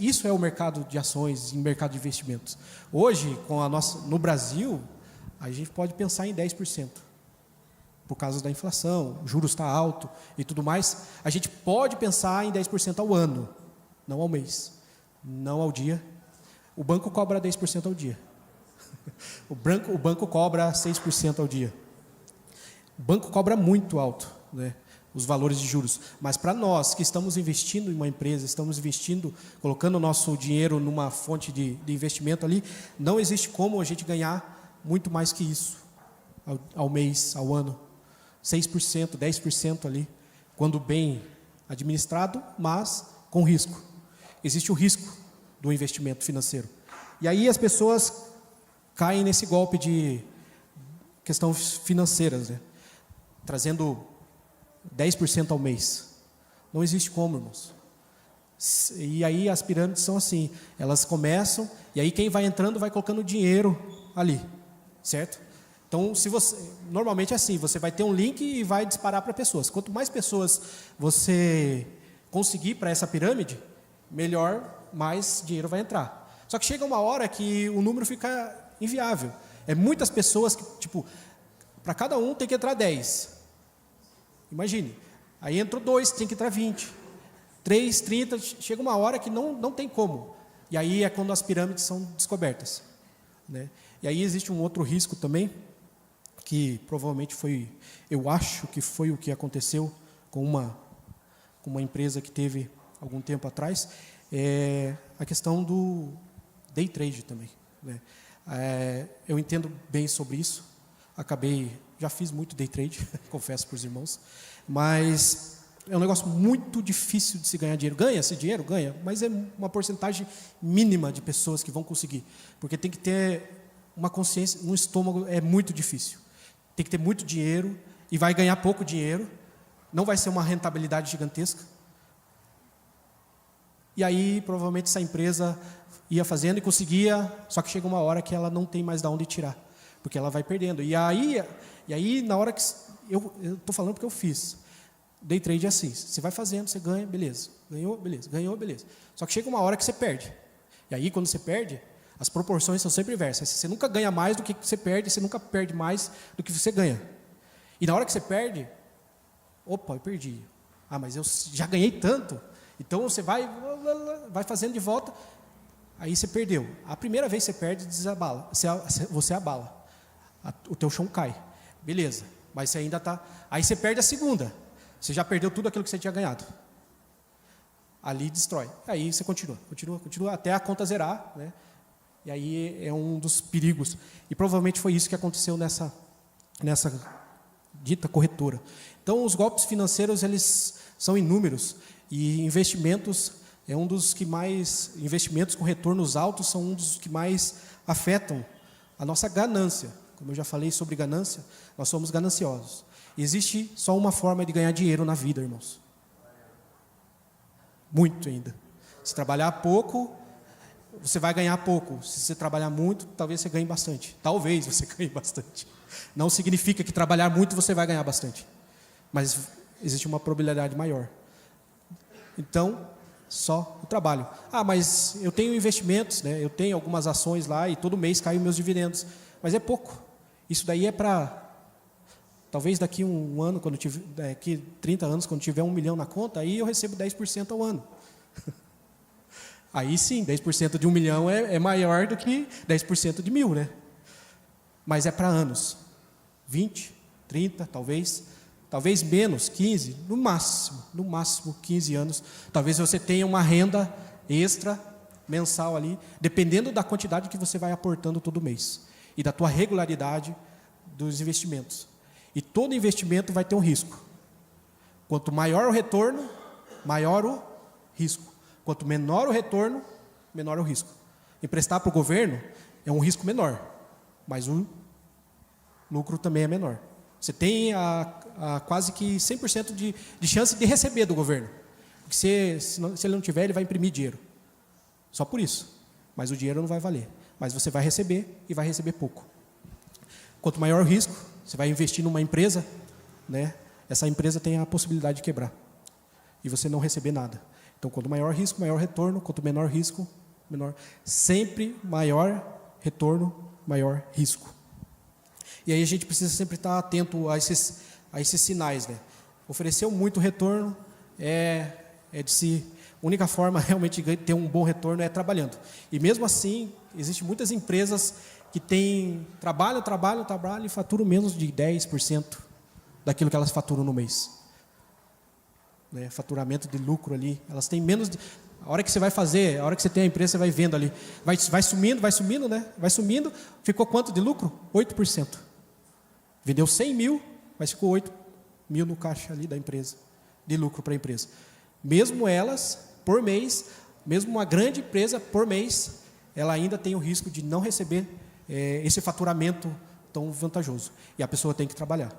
isso é o mercado de ações e mercado de investimentos. Hoje, no Brasil, a gente pode pensar em 10%. Por causa da inflação, o juros está alto e tudo mais. A gente pode pensar em 10% ao ano, não ao mês, não ao dia. O banco cobra 10% ao dia. O banco cobra 6% ao dia. O banco cobra muito alto, né, os valores de juros. Mas para nós que estamos investindo em uma empresa, estamos investindo, colocando o nosso dinheiro numa fonte de investimento ali, não existe como a gente ganhar muito mais que isso ao mês, ao ano. 6%, 10% ali, quando bem administrado, mas com risco. Existe o risco do investimento financeiro. E aí as pessoas caem nesse golpe de questões financeiras, né? Trazendo 10% ao mês. Não existe como, irmãos. E aí as pirâmides são assim, elas começam, e aí quem vai entrando vai colocando dinheiro ali, certo? Então, normalmente é assim, você vai ter um link e vai disparar para pessoas. Quanto mais pessoas você conseguir para essa pirâmide, melhor, mais dinheiro vai entrar. Só que chega uma hora que o número fica inviável. É muitas pessoas que, para cada um tem que entrar 10. Imagine, aí entrou 2, tem que entrar 20. 3, 30, chega uma hora que não tem como. E aí é quando as pirâmides são descobertas, né? E aí existe um outro risco também, que provavelmente eu acho que foi o que aconteceu com uma empresa que teve algum tempo atrás, é a questão do day trade também, né? Eu entendo bem sobre isso, já fiz muito day trade, confesso para os irmãos, mas é um negócio muito difícil de se ganhar dinheiro. Ganha-se dinheiro? Ganha, mas é uma porcentagem mínima de pessoas que vão conseguir, porque tem que ter uma consciência, um estômago, é muito difícil. Tem que ter muito dinheiro e vai ganhar pouco dinheiro, não vai ser uma rentabilidade gigantesca. E aí, provavelmente, essa empresa ia fazendo e conseguia, só que chega uma hora que ela não tem mais de onde tirar, porque ela vai perdendo. E aí na hora que... Eu estou falando porque eu fiz. Day trade é assim, você vai fazendo, você ganha, beleza. Ganhou, beleza. Ganhou, beleza. Só que chega uma hora que você perde. E aí, quando você perde, as proporções são sempre inversas. Você nunca ganha mais do que você perde, você nunca perde mais do que você ganha. E na hora que você perde, opa, eu perdi. Ah, mas eu já ganhei tanto. Então você vai fazendo de volta, aí você perdeu. A primeira vez que você perde, desabala. Você abala. O teu chão cai. Beleza, mas você ainda está... Aí você perde a segunda. Você já perdeu tudo aquilo que você tinha ganhado. Ali destrói. Aí você continua até a conta zerar, né? E aí é um dos perigos. E provavelmente foi isso que aconteceu nessa dita corretora. Então, os golpes financeiros, eles são inúmeros. E investimentos é um dos que mais... Investimentos com retornos altos são um dos que mais afetam a nossa ganância. Como eu já falei sobre ganância, nós somos gananciosos. Existe só uma forma de ganhar dinheiro na vida, irmãos. Muito ainda. Se trabalhar pouco... Você vai ganhar pouco. Se você trabalhar muito, talvez você ganhe bastante. Talvez você ganhe bastante. Não significa que trabalhar muito você vai ganhar bastante. Mas existe uma probabilidade maior. Então, só o trabalho. Ah, mas eu tenho investimentos, né? Eu tenho algumas ações lá e todo mês caem meus dividendos. Mas é pouco. Isso daí é para... Talvez daqui um ano, daqui 30 anos, quando tiver 1 milhão na conta, aí eu recebo 10% ao ano. Aí sim, 10% de 1 milhão é maior do que 10% de 1.000, né? Mas é para anos. 20, 30, talvez menos, 15, no máximo 15 anos. Talvez você tenha uma renda extra mensal ali, dependendo da quantidade que você vai aportando todo mês e da tua regularidade dos investimentos. E todo investimento vai ter um risco. Quanto maior o retorno, maior o risco. Quanto menor o retorno, menor o risco. Emprestar para o governo é um risco menor, mas o lucro também é menor. Você tem quase que 100% de chance de receber do governo. Porque se ele não tiver, ele vai imprimir dinheiro. Só por isso. Mas o dinheiro não vai valer. Mas você vai receber e vai receber pouco. Quanto maior o risco, você vai investir numa empresa, né? Essa empresa tem a possibilidade de quebrar. E você não receber nada. Então, quanto maior risco, maior retorno. Quanto menor risco, menor. Sempre maior retorno, maior risco. E aí a gente precisa sempre estar atento a esses sinais, né? Ofereceu muito retorno, a única forma realmente de ter um bom retorno é trabalhando. E mesmo assim, existem muitas empresas que trabalham e faturam menos de 10% daquilo que elas faturam no mês. Né? Faturamento de lucro ali, elas têm menos de... A hora que você vai fazer, a hora que você tem a empresa, você vai vendo ali, vai sumindo, né? Vai sumindo, ficou quanto de lucro? 8%. Vendeu 100 mil, mas ficou 8 mil no caixa ali da empresa, de lucro para a empresa. Mesmo elas, por mês, mesmo uma grande empresa, por mês, ela ainda tem o risco de não receber esse faturamento tão vantajoso. E a pessoa tem que trabalhar.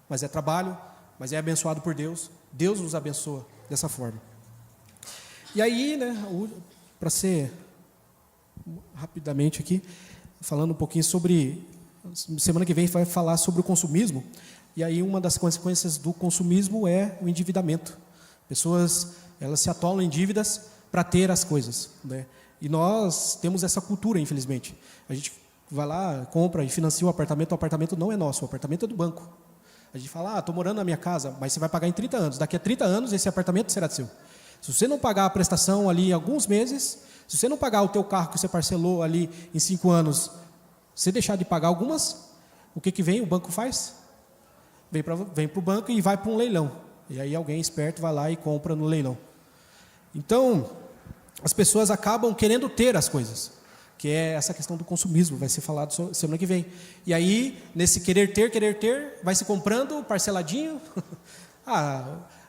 Mas é trabalho, mas é abençoado por Deus. Deus nos abençoa dessa forma. E aí, né, para ser rapidamente aqui, falando um pouquinho sobre... Semana que vem vai falar sobre o consumismo. E aí uma das consequências do consumismo é o endividamento. Pessoas, elas se atolam em dívidas para ter as coisas, né? E nós temos essa cultura, infelizmente. A gente vai lá, compra e financia o apartamento não é nosso, o apartamento é do banco. A gente fala, estou morando na minha casa, mas você vai pagar em 30 anos. Daqui a 30 anos esse apartamento será seu. Se você não pagar a prestação ali em alguns meses, se você não pagar o teu carro que você parcelou ali em 5 anos, se deixar de pagar algumas, o que vem? O banco faz? Vem para o banco e vai para um leilão. E aí alguém esperto vai lá e compra no leilão. Então, as pessoas acabam querendo ter as coisas, que é essa questão do consumismo, vai ser falado semana que vem. E aí, nesse querer ter, vai se comprando parceladinho.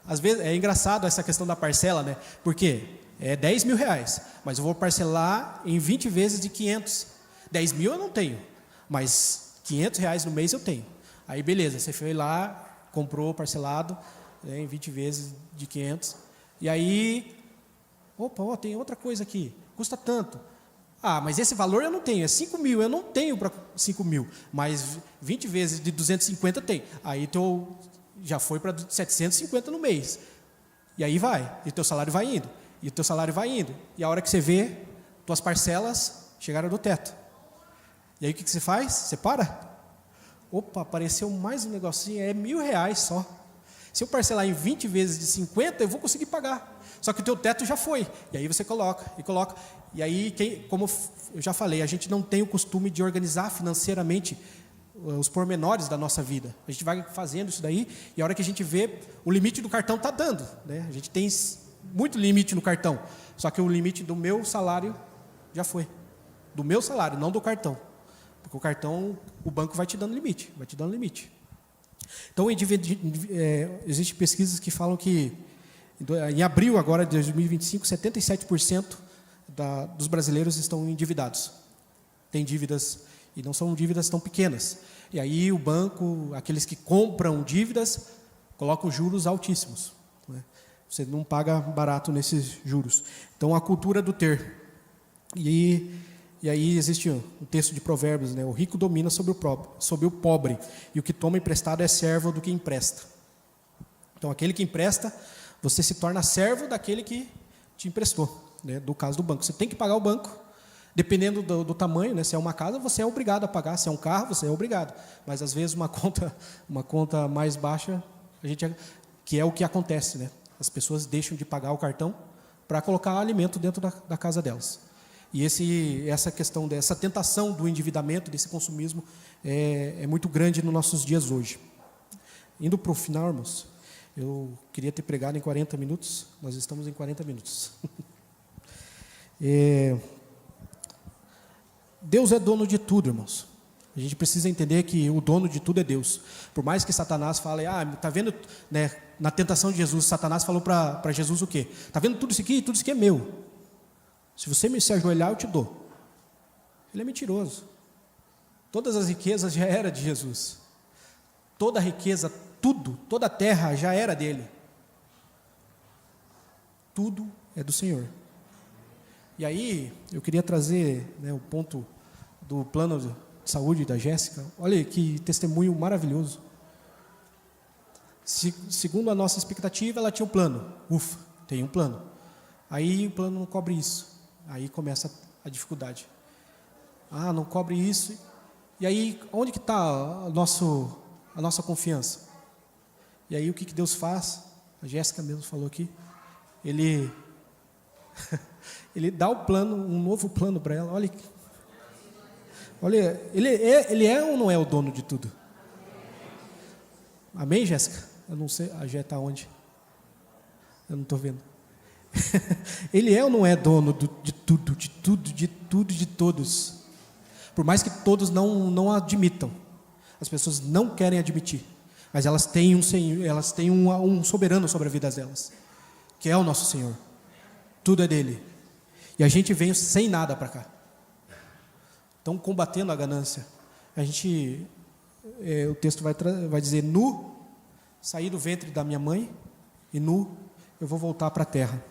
Às vezes é engraçado essa questão da parcela, né? Porque é 10 mil reais, mas eu vou parcelar em 20 vezes de 500. 10 mil eu não tenho, mas 500 reais no mês eu tenho. Aí beleza, você foi lá, comprou parcelado, né, em 20 vezes de 500. E aí, tem outra coisa aqui, custa tanto. Mas esse valor eu não tenho, é 5 mil, eu não tenho para 5 mil, mas 20 vezes de 250 tem. Aí já foi para 750 no mês. E aí vai, e teu salário vai indo, e a hora que você vê, tuas parcelas chegaram do teto. E aí o que você faz? Você para? Apareceu mais um negocinho, é R$1.000 só. Se eu parcelar em 20 vezes de 50, eu vou conseguir pagar. Só que o teu teto já foi. E aí você coloca. E aí, como eu já falei, a gente não tem o costume de organizar financeiramente os pormenores da nossa vida. A gente vai fazendo isso daí, e a hora que a gente vê, o limite do cartão está dando, né? A gente tem muito limite no cartão. Só que o limite do meu salário já foi. Do meu salário, não do cartão. Porque o cartão, o banco vai te dando limite. Então, existem pesquisas que falam que, em abril agora de 2025, 77% dos brasileiros estão endividados. Tem dívidas, e não são dívidas tão pequenas. E aí o banco, aqueles que compram dívidas, colocam juros altíssimos, né? Você não paga barato nesses juros. Então, a cultura do ter. E aí existe um texto de Provérbios, né? O rico domina sobre o pobre, e o que toma emprestado é servo do que empresta. Então, aquele que empresta, você se torna servo daquele que te emprestou, né? Do caso do banco. Você tem que pagar o banco, dependendo do tamanho, né? Se é uma casa, você é obrigado a pagar. Se é um carro, você é obrigado. Mas, às vezes, uma conta mais baixa, que é o que acontece, né? As pessoas deixam de pagar o cartão para colocar alimento dentro da casa delas. E essa questão dessa tentação do endividamento, desse consumismo, é muito grande nos nossos dias hoje. Indo para o final, irmãos, eu queria ter pregado em 40 minutos, nós estamos em 40 minutos. Deus é dono de tudo, irmãos. A gente precisa entender que o dono de tudo é Deus. Por mais que Satanás fale, está vendo, né, na tentação de Jesus, Satanás falou para Jesus o quê? Está vendo tudo isso aqui é meu. Se você me se ajoelhar, eu te dou. Ele é mentiroso. Todas as riquezas já eram de Jesus. toda a riqueza, tudo, toda a terra já era dele. Tudo é do Senhor. E aí, eu queria trazer, né, o ponto do plano de saúde da Jéssica. Olha que testemunho maravilhoso. Segundo a nossa expectativa, ela tinha um plano. Ufa, tem um plano. Aí o plano não cobre isso. Aí começa a dificuldade. Ah, não cobre isso. E aí, onde que está a nossa confiança? E aí, o que Deus faz? A Jéssica mesmo falou aqui. Ele dá o plano, um novo plano para ela. Olha, ele é ou não é o dono de tudo? Amém, Jéssica? Eu não sei, a Jé está onde? Eu não estou vendo. Ele é ou não é dono de tudo, de todos? Por mais que todos não admitam, as pessoas não querem admitir, mas elas têm um Senhor, elas têm um soberano sobre a vida delas, que é o nosso Senhor. Tudo é dele. E a gente veio sem nada para cá. Então, combatendo a ganância, a gente, o texto vai dizer: nu, saí do ventre da minha mãe, e nu, eu vou voltar para a terra.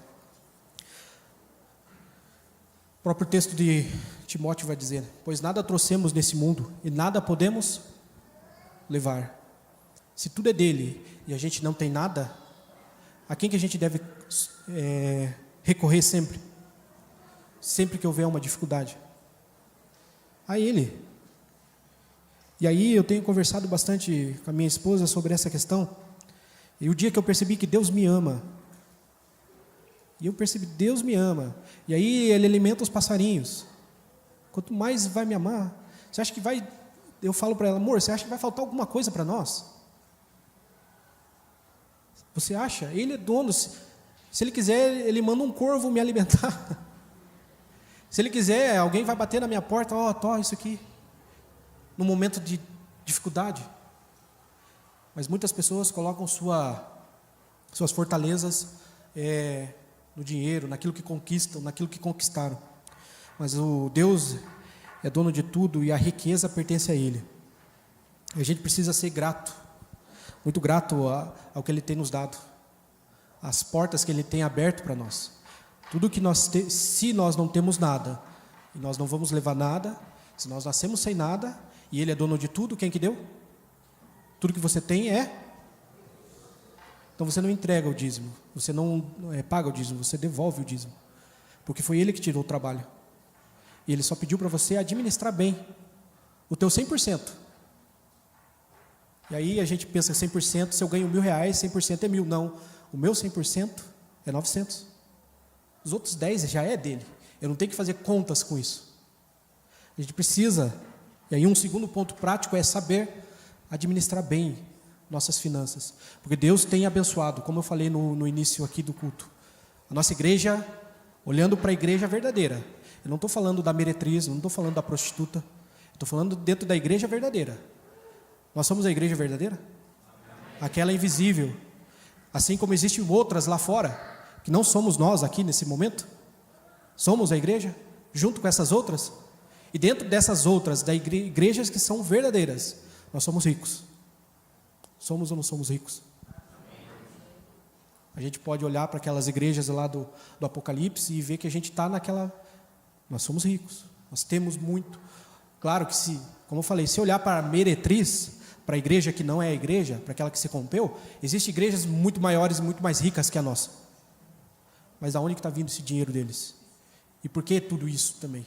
O próprio texto de Timóteo vai dizer: pois nada trouxemos nesse mundo, e nada podemos levar. Se tudo é dele, e a gente não tem nada, a quem que a gente deve recorrer sempre? Sempre que houver uma dificuldade? A Ele. E aí eu tenho conversado bastante com a minha esposa sobre essa questão. E o dia que eu percebi que Deus me ama, e eu percebi, Deus me ama, e aí Ele alimenta os passarinhos. Quanto mais vai me amar, você acha que vai... Eu falo para ela: amor, você acha que vai faltar alguma coisa para nós? Você acha? Ele é dono. Se Ele quiser, Ele manda um corvo me alimentar. Se Ele quiser, alguém vai bater na minha porta: ó, isso aqui. No momento de dificuldade. Mas muitas pessoas colocam suas fortalezas no dinheiro, naquilo que conquistam, naquilo que conquistaram. Mas o Deus é dono de tudo e a riqueza pertence a Ele. E a gente precisa ser grato, muito grato ao que Ele tem nos dado, as portas que Ele tem aberto para nós. Tudo que se nós não temos nada, e nós não vamos levar nada, se nós nascemos sem nada, e Ele é dono de tudo, quem que deu? Tudo que você tem é... Então você não entrega o dízimo, você não paga o dízimo, você devolve o dízimo, porque foi Ele que tirou o trabalho. E Ele só pediu para você administrar bem o teu 100%. E aí a gente pensa 100%, se eu ganho R$1.000, 100% é 1.000. Não, o meu 100% é 900. Os outros 10 já é dele. Eu não tenho que fazer contas com isso. A gente precisa, e aí um segundo ponto prático é saber administrar bem nossas finanças. Porque Deus tem abençoado, como eu falei no início aqui do culto. A nossa igreja, olhando para a igreja verdadeira. Eu não estou falando da meretriz, não estou falando da prostituta. Estou falando dentro da igreja verdadeira. Nós somos a igreja verdadeira? Aquela invisível. Assim como existem outras lá fora, que não somos nós aqui nesse momento. Somos a igreja, junto com essas outras. E dentro dessas outras, da igrejas que são verdadeiras, nós somos ricos. Somos ou não somos ricos? A gente pode olhar para aquelas igrejas lá do Apocalipse e ver que a gente está naquela... Nós somos ricos, nós temos muito. Claro que como eu falei, se olhar para a meretriz, para a igreja que não é a igreja, para aquela que se corrompeu, existem igrejas muito maiores, muito mais ricas que a nossa. Mas aonde que está vindo esse dinheiro deles? E por que tudo isso também?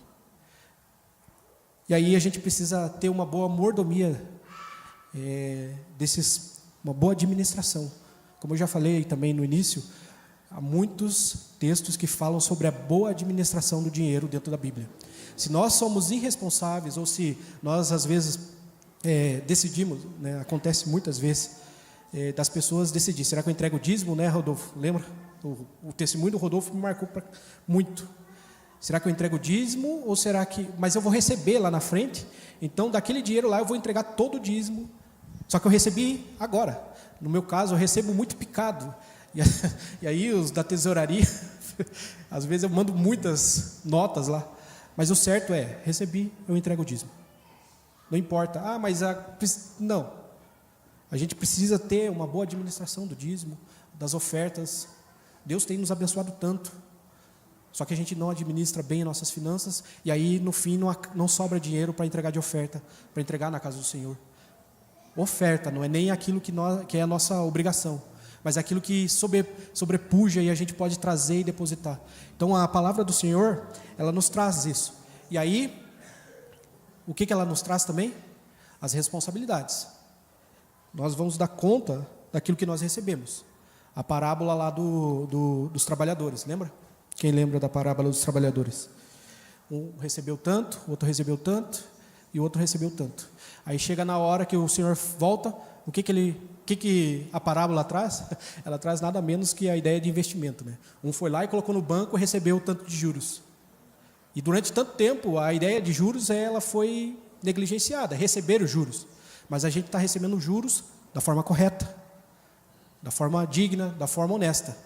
E aí a gente precisa ter uma boa mordomia, uma boa administração. Como eu já falei também no início, há muitos textos que falam sobre a boa administração do dinheiro dentro da Bíblia. Se nós somos irresponsáveis, ou se nós às vezes decidimos, né, acontece muitas vezes, das pessoas decidir: será que eu entrego o dízimo, né, Rodolfo? Lembra? O testemunho do Rodolfo me marcou muito. Será que eu entrego o dízimo, ou será que... Mas eu vou receber lá na frente, então daquele dinheiro lá eu vou entregar todo o dízimo, só que eu recebi agora. No meu caso, eu recebo muito picado. E aí os da tesouraria, às vezes eu mando muitas notas lá. Mas o certo é, recebi, eu entrego o dízimo. Não importa, mas não. A gente precisa ter uma boa administração do dízimo, das ofertas. Deus tem nos abençoado tanto. Só que a gente não administra bem as nossas finanças, e aí no fim não sobra dinheiro para entregar de oferta, para entregar na casa do Senhor. Oferta não é nem aquilo que é a nossa obrigação, mas é aquilo que sobrepuja e a gente pode trazer e depositar. Então a palavra do Senhor, ela nos traz isso. E aí, o que ela nos traz também? As responsabilidades. Nós vamos dar conta daquilo que nós recebemos. A parábola lá dos trabalhadores, lembra? Quem lembra da parábola dos trabalhadores? Um recebeu tanto, o outro recebeu tanto, e o outro recebeu tanto. Aí chega na hora que o Senhor volta, o que a parábola traz? Ela traz nada menos que a ideia de investimento, né? Um foi lá e colocou no banco e recebeu tanto de juros. E durante tanto tempo, a ideia de juros ela foi negligenciada, receber os juros. Mas a gente está recebendo juros da forma correta, da forma digna, da forma honesta.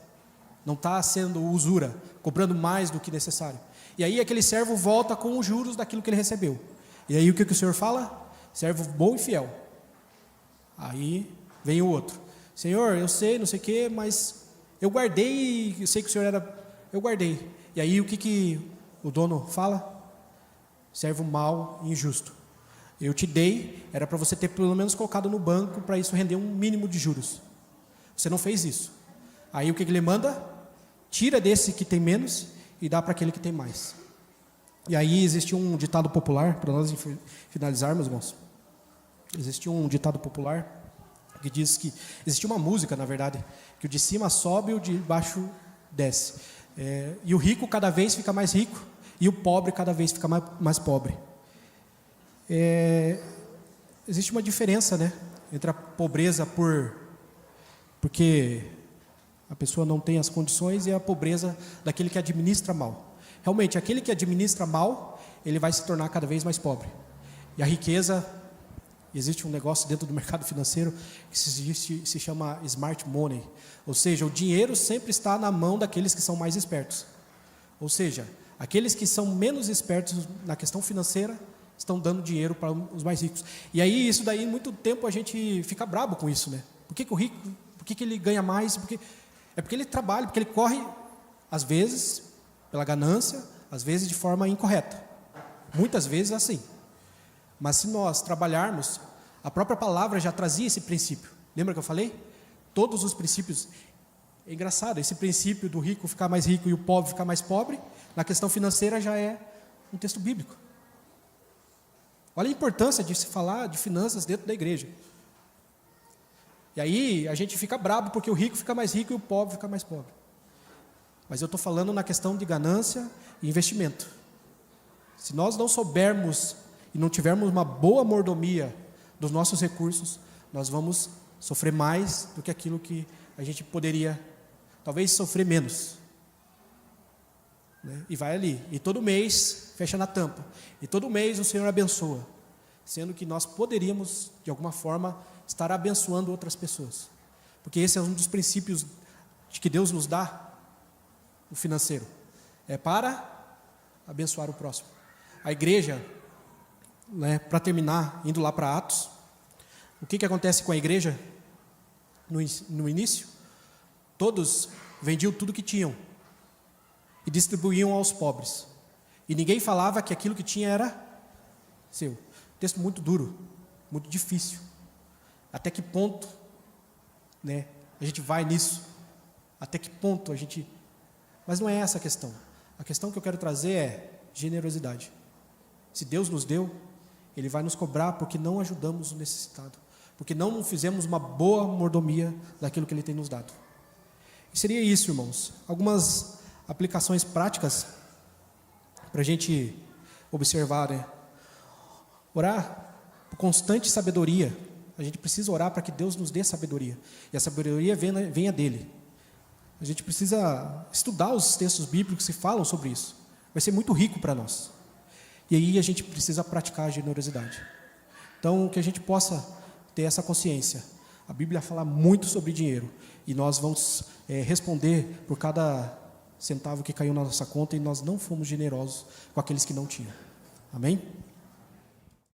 Não está sendo usura, cobrando mais do que necessário. E aí aquele servo volta com os juros daquilo que ele recebeu. E aí o que o Senhor fala? Servo bom e fiel. Aí vem o outro. Senhor, eu sei, não sei o quê, mas eu guardei, eu sei que o Senhor eu guardei. E aí o que o dono fala? Servo mau e injusto. Eu te dei, era para você ter pelo menos colocado no banco, para isso render um mínimo de juros. Você não fez isso. Aí o que ele manda? Tira desse que tem menos e dá para aquele que tem mais. E aí existe um ditado popular, para nós finalizarmos, irmãos. Existe um ditado popular que diz que... Existe uma música, na verdade, que o de cima sobe e o de baixo desce. E o rico cada vez fica mais rico e o pobre cada vez fica mais pobre. Existe uma diferença, né, entre a pobreza porque a pessoa não tem as condições e a pobreza daquele que administra mal. Realmente, aquele que administra mal, ele vai se tornar cada vez mais pobre. E a riqueza, existe um negócio dentro do mercado financeiro que se chama smart money. Ou seja, o dinheiro sempre está na mão daqueles que são mais espertos. Ou seja, aqueles que são menos espertos na questão financeira estão dando dinheiro para os mais ricos. E aí, isso daí, muito tempo a gente fica brabo com isso, né? Por que o rico, por que ele ganha mais? É porque ele trabalha, porque ele corre, às vezes, pela ganância, às vezes de forma incorreta. Muitas vezes assim. Mas se nós trabalharmos, a própria palavra já trazia esse princípio. Lembra que eu falei? Todos os princípios. É engraçado, esse princípio do rico ficar mais rico e o pobre ficar mais pobre, na questão financeira já é um texto bíblico. Olha a importância de se falar de finanças dentro da igreja. E aí a gente fica bravo porque o rico fica mais rico e o pobre fica mais pobre. Mas eu estou falando na questão de ganância e investimento. Se nós não soubermos e não tivermos uma boa mordomia dos nossos recursos, nós vamos sofrer mais do que aquilo que a gente poderia, talvez, sofrer menos. E vai ali, e todo mês fecha na tampa, e todo mês o Senhor abençoa, sendo que nós poderíamos, de alguma forma, estar abençoando outras pessoas, porque esse é um dos princípios de que Deus nos dá, o financeiro, é para abençoar o próximo. A igreja, para terminar, indo lá para Atos, o que acontece com a igreja no início? Todos vendiam tudo que tinham e distribuíam aos pobres. E ninguém falava que aquilo que tinha era seu. Texto muito duro, muito difícil. Até que ponto, a gente vai nisso? Até que ponto a gente... Mas não é essa a questão. A questão que eu quero trazer é generosidade. Se Deus nos deu, Ele vai nos cobrar porque não ajudamos o necessitado, porque não fizemos uma boa mordomia daquilo que Ele tem nos dado. E seria isso, irmãos. Algumas aplicações práticas para a gente observar, Orar por constante sabedoria. A gente precisa orar para que Deus nos dê sabedoria, e a sabedoria venha dEle. A gente precisa estudar os textos bíblicos que falam sobre isso. Vai ser muito rico para nós. E aí a gente precisa praticar a generosidade. Então, que a gente possa ter essa consciência. A Bíblia fala muito sobre dinheiro, e nós vamos responder por cada centavo que caiu na nossa conta, e nós não fomos generosos com aqueles que não tinham. Amém?